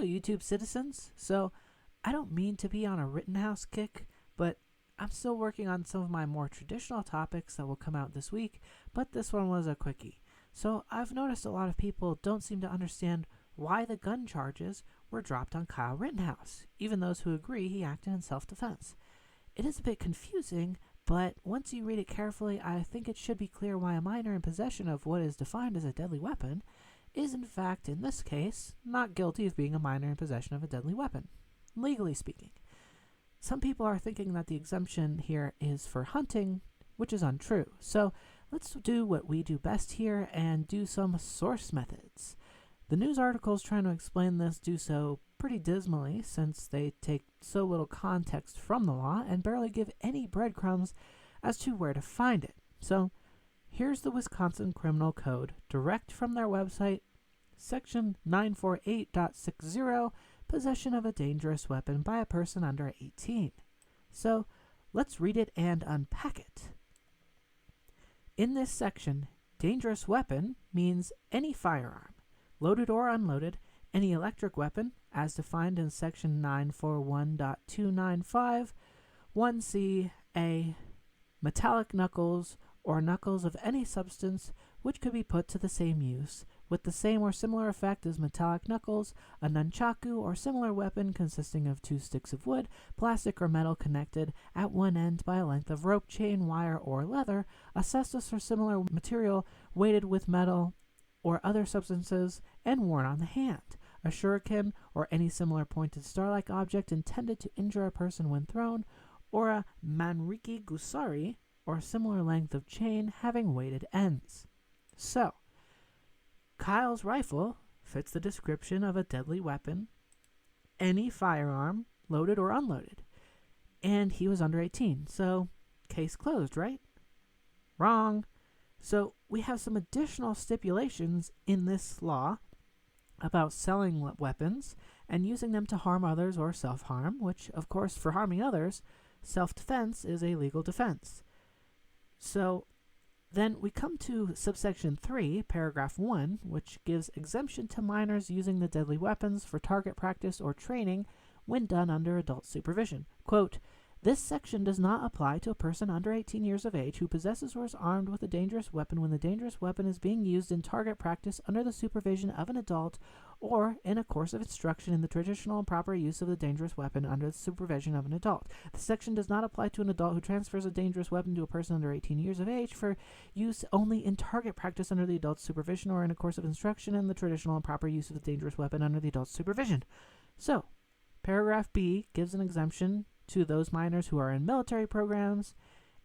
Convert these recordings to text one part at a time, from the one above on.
YouTube citizens. So I don't mean to be on a Rittenhouse kick, but I'm still working on some of my more traditional topics that will come out this week, but this one was a quickie. So I've noticed a lot of people don't seem to understand why the gun charges were dropped on Kyle Rittenhouse, even those who agree he acted in self-defense. It is a bit confusing, but once you read it carefully, I think it should be clear why a minor in possession of what is defined as a deadly weapon is in fact, in this case, not guilty of being a minor in possession of a deadly weapon, legally speaking. Some people are thinking that the exemption here is for hunting, which is untrue. So let's do what we do best here and do some source methods. The news articles trying to explain this do so pretty dismally, since they take so little context from the law and barely give any breadcrumbs as to where to find it. So here's the Wisconsin Criminal Code, direct from their website, section 948.60, possession of a dangerous weapon by a person under 18. So let's read it and unpack it. In this section, dangerous weapon means any firearm, loaded or unloaded, any electric weapon, as defined in section 941.295, 1C, A, metallic knuckles, or knuckles of any substance which could be put to the same use, with the same or similar effect as metallic knuckles, a nunchaku or similar weapon consisting of 2 sticks of wood, plastic or metal connected at one end by a length of rope, chain, wire, or leather, asbestos or similar material weighted with metal or other substances and worn on the hand, a shuriken or any similar pointed star-like object intended to injure a person when thrown, or a manriki gusari or similar length of chain having weighted ends. So, Kyle's rifle fits the description of a deadly weapon, any firearm, loaded or unloaded. And he was under 18, so case closed, right? Wrong. So we have some additional stipulations in this law about selling weapons and using them to harm others or self-harm, which, of course, for harming others, self-defense is a legal defense. So then we come to subsection 3, paragraph 1, which gives exemption to minors using the deadly weapons for target practice or training when done under adult supervision. Quote, this section does not apply to a person under 18 years of age who possesses or is armed with a dangerous weapon when the dangerous weapon is being used in target practice under the supervision of an adult or in a course of instruction in the traditional and proper use of the dangerous weapon under the supervision of an adult. The section does not apply to an adult who transfers a dangerous weapon to a person under 18 years of age for use only in target practice under the adult's supervision or in a course of instruction in the traditional and proper use of the dangerous weapon under the adult's supervision. So, paragraph B gives an exemption to those minors who are in military programs.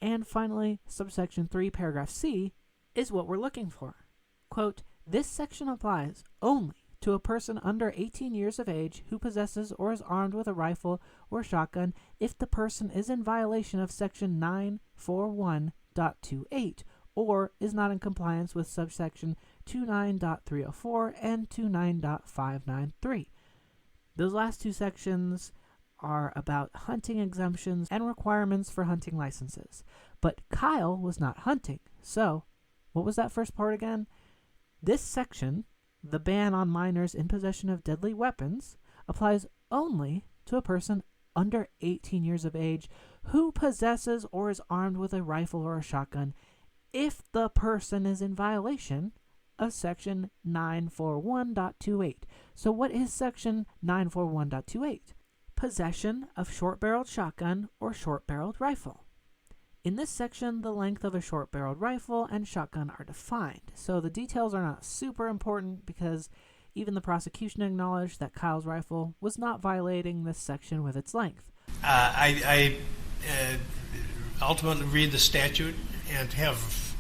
And finally, subsection 3, paragraph C, is what we're looking for. Quote, this section applies only to a person under 18 years of age who possesses or is armed with a rifle or shotgun if the person is in violation of section 941.28 or is not in compliance with subsection 29.304 and 29.593. Those last two sections are about hunting exemptions and requirements for hunting licenses. But Kyle was not hunting. So, what was that first part again? This section, the ban on minors in possession of deadly weapons, applies only to a person under 18 years of age who possesses or is armed with a rifle or a shotgun if the person is in violation of section 941.28. So what is section 941.28? Possession of short-barreled shotgun or short-barreled rifle. In this section, the length of a short-barreled rifle and shotgun are defined, so the details are not super important because even the prosecution acknowledged that Kyle's rifle was not violating this section with its length. I ultimately read the statute and have,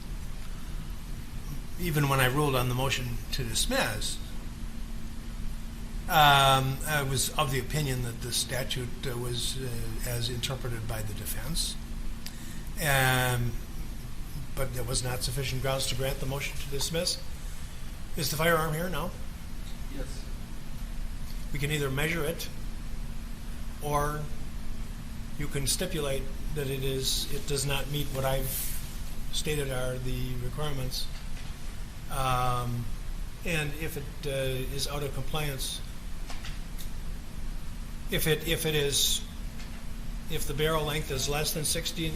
even when I ruled on the motion to dismiss, I was of the opinion that the statute was as interpreted by the defense, but there was not sufficient grounds to grant the motion to dismiss. Is the firearm here? No? Yes. We can either measure it, or you can stipulate that it does not meet what I've stated are the requirements, and if it is out of compliance If the barrel length is less than 60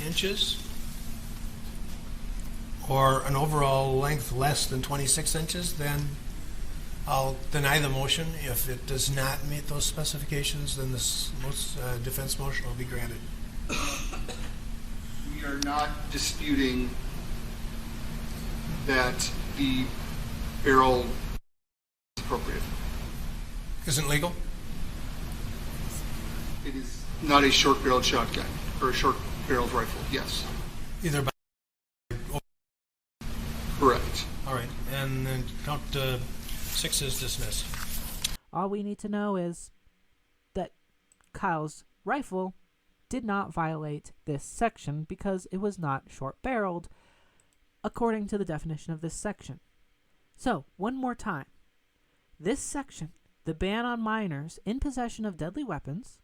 inches, or an overall length less than 26 inches, then I'll deny the motion. If it does not meet those specifications, then this defense motion will be granted. We are not disputing that the barrel is appropriate. Isn't legal? It is not a short-barreled shotgun or a short-barreled rifle. Yes, Either by... correct. All right, and then count 6 is dismissed. All we need to know is that Kyle's rifle did not violate this section because it was not short-barreled, according to the definition of this section. So, one more time. This section, the ban on minors in possession of deadly weapons,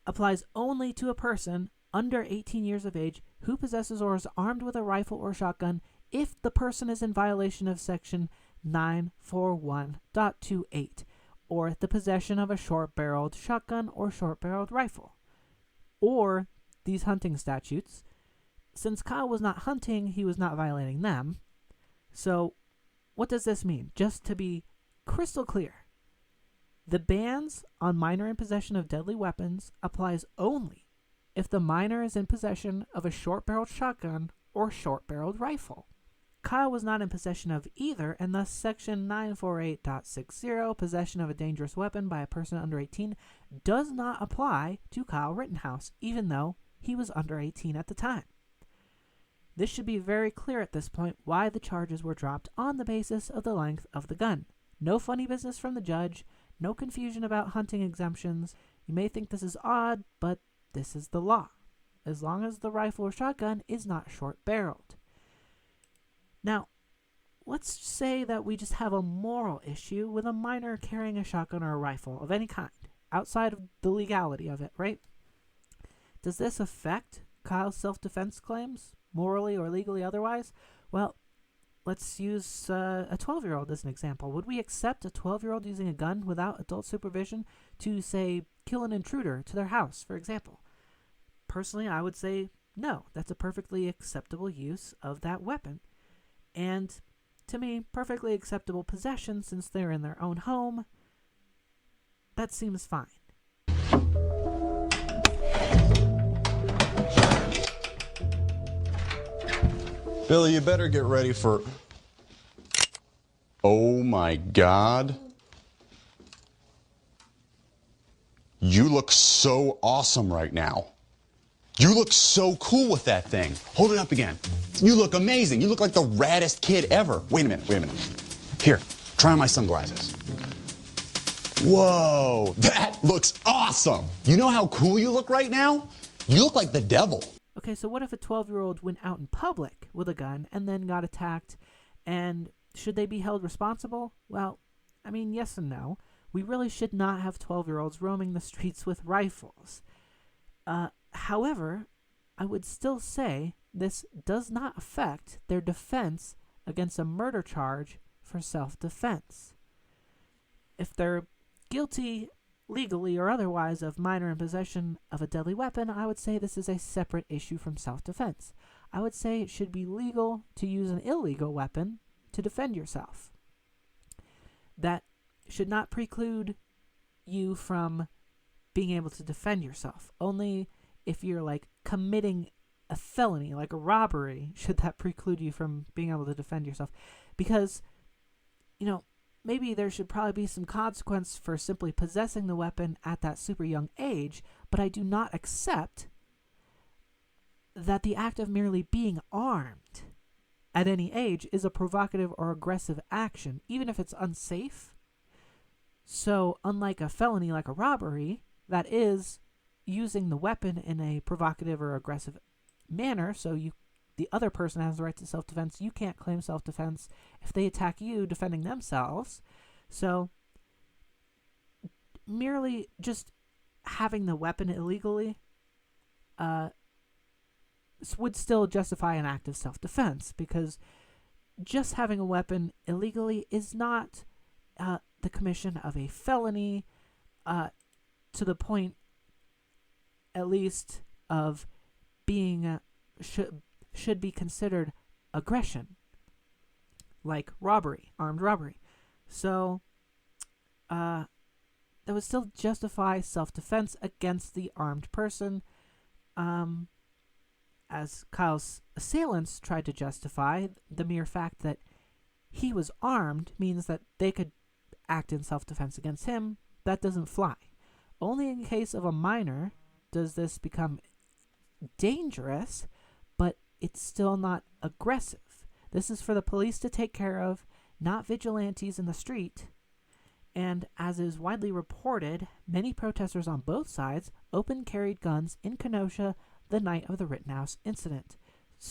applies only to a person under 18 years of age who possesses or is armed with a rifle or shotgun if the person is in violation of Section 941.28, or the possession of a short-barreled shotgun or short-barreled rifle, or these hunting statutes. Since Kyle was not hunting, he was not violating them. So, what does this mean? Just to be crystal clear, the bans on minor in possession of deadly weapons applies only if the minor is in possession of a short-barreled shotgun or short-barreled rifle. Kyle was not in possession of either, and thus Section 948.60, possession of a dangerous weapon by a person under 18, does not apply to Kyle Rittenhouse, even though he was under 18 at the time. This should be very clear at this point why the charges were dropped on the basis of the length of the gun. No funny business from the judge, no confusion about hunting exemptions. You may think this is odd, but this is the law, as long as the rifle or shotgun is not short-barreled. Now, let's say that we just have a moral issue with a minor carrying a shotgun or a rifle of any kind, outside of the legality of it, right? Does this affect Kyle's self-defense claims, morally or legally otherwise? Well, let's use a 12-year-old as an example. Would we accept a 12-year-old using a gun without adult supervision to, say, kill an intruder to their house, for example? Personally, I would say no. That's a perfectly acceptable use of that weapon. And, to me, perfectly acceptable possession since they're in their own home. That seems fine. Billy, you better get ready for... Oh my God. You look so awesome right now. You look so cool with that thing. Hold it up again. You look amazing. You look like the raddest kid ever. Wait a minute. Here, try on my sunglasses. Whoa, that looks awesome. You know how cool you look right now? You look like the devil. Okay, so what if a 12-year-old went out in public with a gun and then got attacked, and should they be held responsible? Well, I mean, yes and no. We really should not have 12-year-olds roaming the streets with rifles. However, I would still say this does not affect their defense against a murder charge for self-defense. If they're guilty legally or otherwise of minor in possession of a deadly weapon, I would say this is a separate issue from self-defense. I would say it should be legal to use an illegal weapon to defend yourself. That should not preclude you from being able to defend yourself. Only if you're like committing a felony, like a robbery, should that preclude you from being able to defend yourself. Because, you know, maybe there should probably be some consequence for simply possessing the weapon at that super young age, but I do not accept that the act of merely being armed at any age is a provocative or aggressive action, even if it's unsafe. So, unlike a felony like a robbery, that is using the weapon in a provocative or aggressive manner, so the other person has the right to self-defense. You can't claim self-defense if they attack you defending themselves. So, merely just having the weapon illegally would still justify an act of self-defense, because just having a weapon illegally is not the commission of a felony. to the point, at least, of being should be considered aggression, like robbery, armed robbery. So that would still justify self-defense against the armed person, as Kyle's assailants tried to justify. The mere fact that he was armed means that they could act in self-defense against him. That doesn't fly. Only in case of a minor does this become dangerous, but it's still not aggressive. This is for the police to take care of, not vigilantes in the street. And as is widely reported, many protesters on both sides open carried guns in Kenosha the night of the Rittenhouse incident.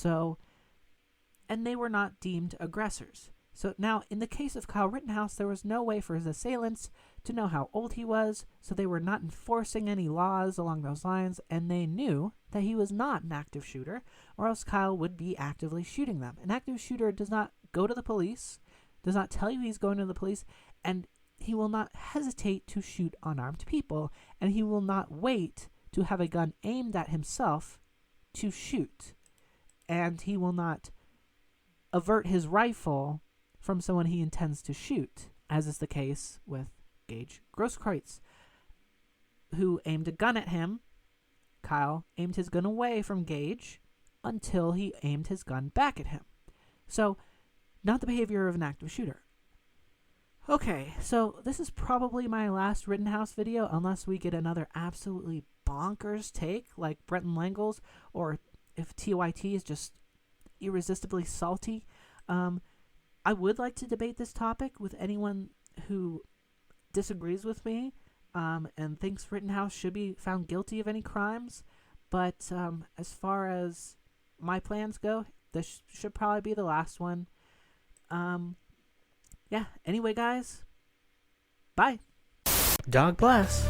And they were not deemed aggressors. So now, in the case of Kyle Rittenhouse, there was no way for his assailants to know how old he was, so they were not enforcing any laws along those lines, and they knew that he was not an active shooter, or else Kyle would be actively shooting them. An active shooter does not go to the police, does not tell you he's going to the police, and he will not hesitate to shoot unarmed people, and he will not wait to have a gun aimed at himself to shoot. And he will not avert his rifle from someone he intends to shoot, as is the case with Gage Grosskreutz, who aimed a gun at him. Kyle aimed his gun away from Gage until he aimed his gun back at him. So, not the behavior of an active shooter. Okay, so this is probably my last Rittenhouse video, unless we get another absolutely bonkers take, like Brenton Langle's, or if TYT is just irresistibly salty. I would like to debate this topic with anyone who disagrees with me and thinks Rittenhouse should be found guilty of any crimes. But as far as my plans go, this should probably be the last one. Yeah, anyway, guys, bye. Dog bless.